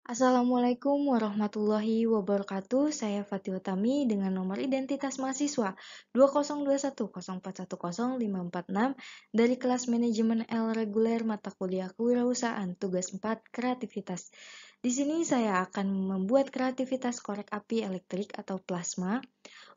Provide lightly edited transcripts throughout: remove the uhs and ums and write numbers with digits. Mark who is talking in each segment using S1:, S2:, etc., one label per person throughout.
S1: Assalamualaikum warahmatullahi wabarakatuh. Saya Fatih Utami dengan nomor identitas mahasiswa 2021041056 dari kelas manajemen L reguler mata kuliah kewirausahaan tugas 4 kreativitas. Di sini saya akan membuat kreativitas korek api elektrik atau plasma.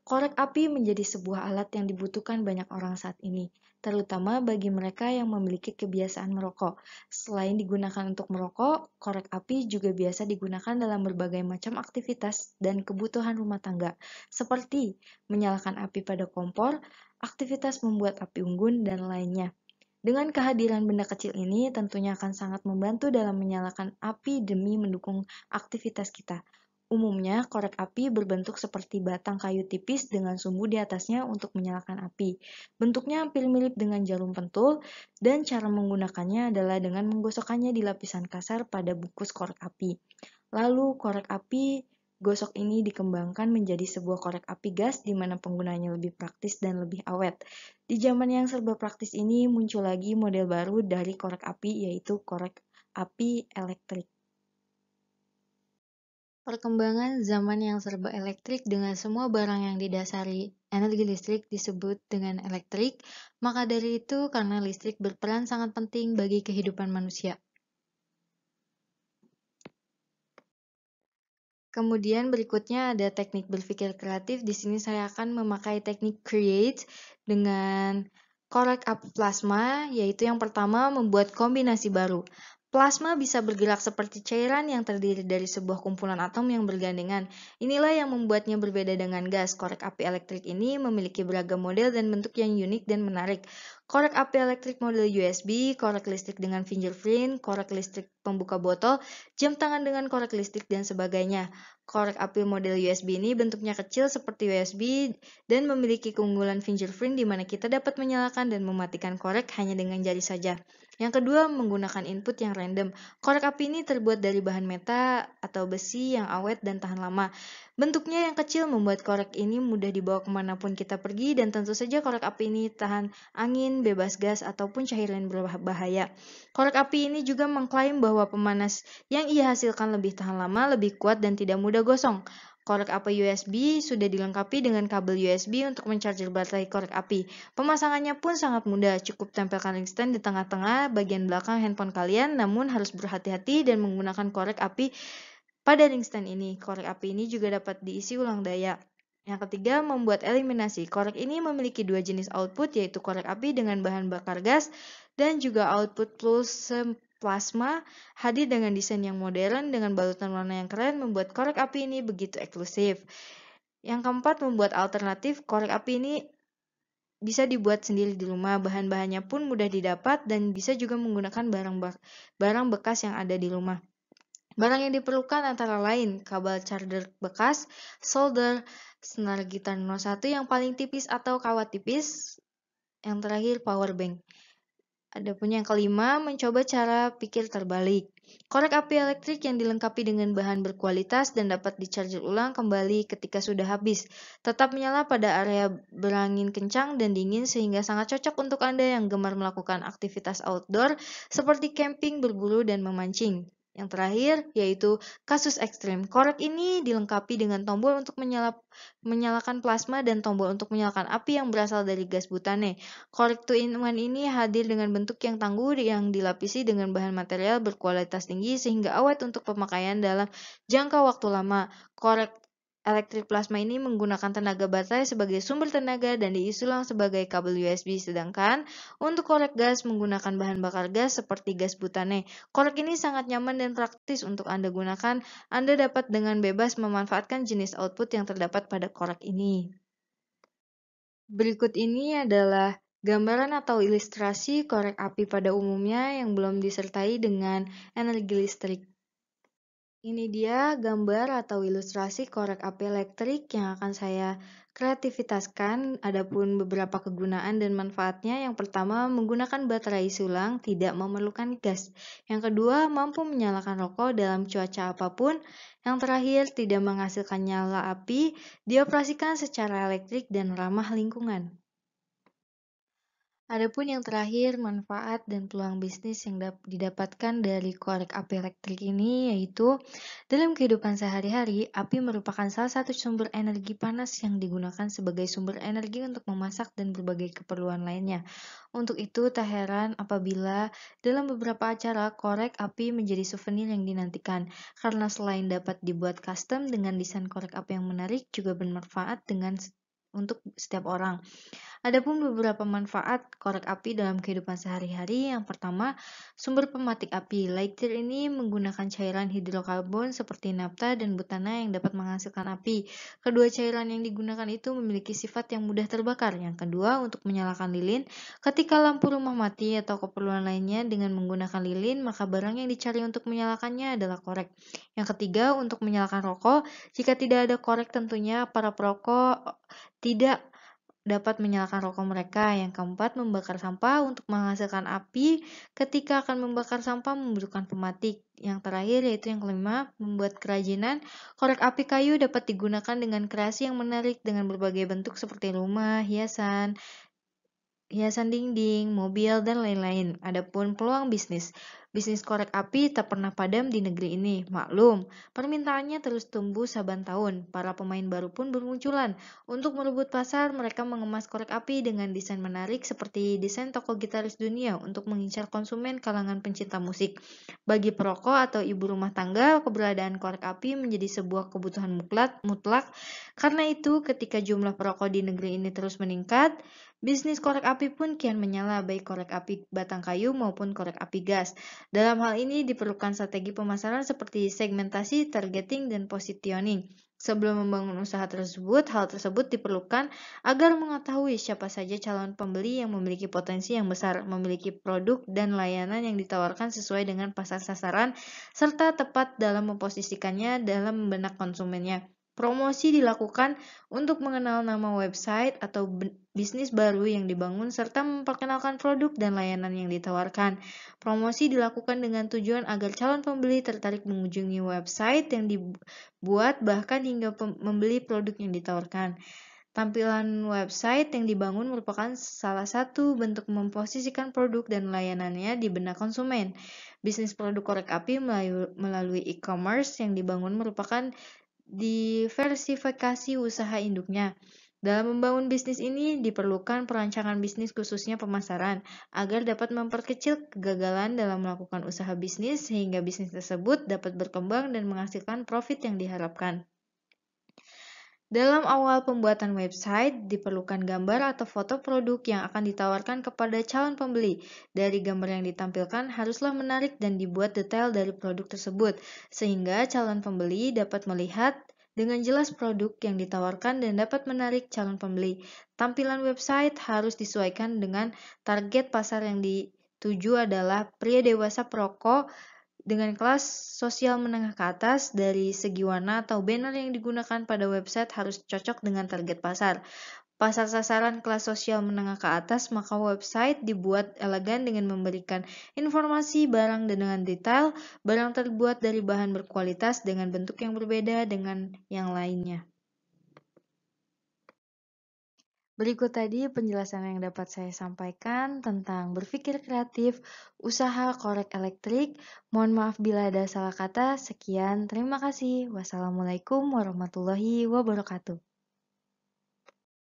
S1: Korek api menjadi sebuah alat yang dibutuhkan banyak orang saat ini, terutama bagi mereka yang memiliki kebiasaan merokok. Selain digunakan untuk merokok, korek api juga biasa digunakan dalam berbagai macam aktivitas dan kebutuhan rumah tangga, seperti menyalakan api pada kompor, aktivitas membuat api unggun, dan lainnya. Dengan kehadiran benda kecil ini, tentunya akan sangat membantu dalam menyalakan api demi mendukung aktivitas kita. Umumnya, korek api berbentuk seperti batang kayu tipis dengan sumbu di atasnya untuk menyalakan api. Bentuknya hampir mirip dengan jarum pentul, dan cara menggunakannya adalah dengan menggosokkannya di lapisan kasar pada bungkus korek api. Lalu, korek api gosok ini dikembangkan menjadi sebuah korek api gas di mana penggunanya lebih praktis dan lebih awet. Di zaman yang serba praktis ini muncul lagi model baru dari korek api, yaitu korek api elektrik. Perkembangan zaman yang serba elektrik dengan semua barang yang didasari energi listrik disebut dengan elektrik, maka dari itu karena listrik berperan sangat penting bagi kehidupan manusia. Kemudian berikutnya ada teknik berpikir kreatif. Di sini saya akan memakai teknik create dengan korek api plasma, yaitu yang pertama membuat kombinasi baru. Plasma bisa bergerak seperti cairan yang terdiri dari sebuah kumpulan atom yang bergandengan. Inilah yang membuatnya berbeda dengan gas. Korek api elektrik ini memiliki beragam model dan bentuk yang unik dan menarik. Korek api elektrik model USB, korek listrik dengan fingerprint, korek listrik pembuka botol, jam tangan dengan korek listrik, dan sebagainya. Korek api model USB ini bentuknya kecil seperti USB dan memiliki keunggulan fingerprint di mana kita dapat menyalakan dan mematikan korek hanya dengan jari saja. Yang kedua, menggunakan input yang random. Korek api ini terbuat dari bahan meta atau besi yang awet dan tahan lama. Bentuknya yang kecil membuat korek ini mudah dibawa kemanapun kita pergi, dan tentu saja korek api ini tahan angin, bebas gas, ataupun cairan berbahaya. Korek api ini juga mengklaim bahwa pemanas yang ia hasilkan lebih tahan lama, lebih kuat, dan tidak mudah gosong. Korek api USB sudah dilengkapi dengan kabel USB untuk mencharger baterai korek api. Pemasangannya pun sangat mudah, cukup tempelkan ring stand di tengah-tengah bagian belakang handphone kalian, namun harus berhati-hati dan menggunakan korek api pada ring stand ini. Korek api ini juga dapat diisi ulang daya. Yang ketiga, membuat eliminasi. Korek ini memiliki dua jenis output, yaitu korek api dengan bahan bakar gas dan juga output plus plasma. Hadir dengan desain yang modern dengan balutan warna yang keren membuat korek api ini begitu eksklusif. Yang keempat, membuat alternatif. Korek api ini bisa dibuat sendiri di rumah, bahan-bahannya pun mudah didapat dan bisa juga menggunakan barang bekas yang ada di rumah. Barang yang diperlukan antara lain kabel charger bekas, solder, senar gitar 01 yang paling tipis atau kawat tipis, yang terakhir power bank. Adapun yang kelima, mencoba cara pikir terbalik. Korek api elektrik yang dilengkapi dengan bahan berkualitas dan dapat dicharger ulang kembali ketika sudah habis. Tetap menyala pada area berangin kencang dan dingin sehingga sangat cocok untuk Anda yang gemar melakukan aktivitas outdoor seperti camping, berburu, dan memancing. Yang terakhir, yaitu kasus ekstrim. Korek ini dilengkapi dengan tombol untuk menyalakan plasma dan tombol untuk menyalakan api yang berasal dari gas butane. Korek 2-in-1 ini hadir dengan bentuk yang tangguh yang dilapisi dengan bahan material berkualitas tinggi sehingga awet untuk pemakaian dalam jangka waktu lama. Korek elektrik plasma ini menggunakan tenaga baterai sebagai sumber tenaga dan diisi ulang sebagai kabel USB, sedangkan untuk korek gas menggunakan bahan bakar gas seperti gas butane. Korek ini sangat nyaman dan praktis untuk Anda gunakan. Anda dapat dengan bebas memanfaatkan jenis output yang terdapat pada korek ini. Berikut ini adalah gambaran atau ilustrasi korek api pada umumnya yang belum disertai dengan energi listrik. Ini dia gambar atau ilustrasi korek api elektrik yang akan saya kreativitaskan. Adapun beberapa kegunaan dan manfaatnya, yang pertama menggunakan baterai isi ulang, tidak memerlukan gas. Yang kedua, mampu menyalakan rokok dalam cuaca apapun. Yang terakhir, tidak menghasilkan nyala api, dioperasikan secara elektrik dan ramah lingkungan. Adapun yang terakhir, manfaat dan peluang bisnis yang didapatkan dari korek api elektrik ini yaitu dalam kehidupan sehari-hari, api merupakan salah satu sumber energi panas yang digunakan sebagai sumber energi untuk memasak dan berbagai keperluan lainnya. Untuk itu, tak heran apabila dalam beberapa acara korek api menjadi souvenir yang dinantikan, karena selain dapat dibuat custom dengan desain korek api yang menarik, juga bermanfaat untuk setiap orang. Adapun beberapa manfaat korek api dalam kehidupan sehari-hari, yang pertama, sumber pematik api. Lighter ini menggunakan cairan hidrokarbon seperti nafta dan butana yang dapat menghasilkan api. Kedua cairan yang digunakan itu memiliki sifat yang mudah terbakar. Yang kedua, untuk menyalakan lilin, ketika lampu rumah mati atau keperluan lainnya dengan menggunakan lilin, maka barang yang dicari untuk menyalakannya adalah korek. Yang ketiga, untuk menyalakan rokok, jika tidak ada korek tentunya para perokok tidak dapat menyalakan rokok mereka. Yang keempat, membakar sampah untuk menghasilkan api. Ketika akan membakar sampah membutuhkan pematik. Yang terakhir yaitu yang kelima, membuat kerajinan. Korek api kayu dapat digunakan dengan kreasi yang menarik dengan berbagai bentuk seperti rumah, hiasan dinding, mobil, dan lain-lain. Adapun peluang bisnis. Bisnis korek api tak pernah padam di negeri ini. Maklum, permintaannya terus tumbuh saban tahun. Para pemain baru pun bermunculan. Untuk merebut pasar, mereka mengemas korek api dengan desain menarik seperti desain toko gitaris dunia untuk mengincar konsumen kalangan pencinta musik. Bagi perokok atau ibu rumah tangga, keberadaan korek api menjadi sebuah kebutuhan mutlak. Karena itu, ketika jumlah perokok di negeri ini terus meningkat, bisnis korek api pun kian menyala, baik korek api batang kayu maupun korek api gas. Dalam hal ini diperlukan strategi pemasaran seperti segmentasi, targeting, dan positioning. Sebelum membangun usaha tersebut, hal tersebut diperlukan agar mengetahui siapa saja calon pembeli yang memiliki potensi yang besar, memiliki produk dan layanan yang ditawarkan sesuai dengan pasar sasaran, serta tepat dalam memposisikannya dalam benak konsumennya. Promosi dilakukan untuk mengenal nama website atau bisnis baru yang dibangun serta memperkenalkan produk dan layanan yang ditawarkan. Promosi dilakukan dengan tujuan agar calon pembeli tertarik mengunjungi website yang dibuat bahkan hingga membeli produk yang ditawarkan. Tampilan website yang dibangun merupakan salah satu bentuk memposisikan produk dan layanannya di benak konsumen. Bisnis produk korek api melalui e-commerce yang dibangun merupakan diversifikasi usaha induknya. Dalam membangun bisnis ini diperlukan perancangan bisnis khususnya pemasaran agar dapat memperkecil kegagalan dalam melakukan usaha bisnis sehingga bisnis tersebut dapat berkembang dan menghasilkan profit yang diharapkan. Dalam awal pembuatan website, diperlukan gambar atau foto produk yang akan ditawarkan kepada calon pembeli. Dari gambar yang ditampilkan haruslah menarik dan dibuat detail dari produk tersebut, sehingga calon pembeli dapat melihat dengan jelas produk yang ditawarkan dan dapat menarik calon pembeli. Tampilan website harus disesuaikan dengan target pasar yang dituju adalah pria dewasa perokok dengan kelas sosial menengah ke atas. Dari segi warna atau banner yang digunakan pada website harus cocok dengan target pasar. Pasar sasaran kelas sosial menengah ke atas, maka website dibuat elegan dengan memberikan informasi barang dan dengan detail. Barang terbuat dari bahan berkualitas dengan bentuk yang berbeda dengan yang lainnya. Berikut tadi penjelasan yang dapat saya sampaikan tentang berpikir kreatif, usaha korek elektrik. Mohon maaf bila ada salah kata. Sekian, terima kasih. Wassalamualaikum warahmatullahi wabarakatuh.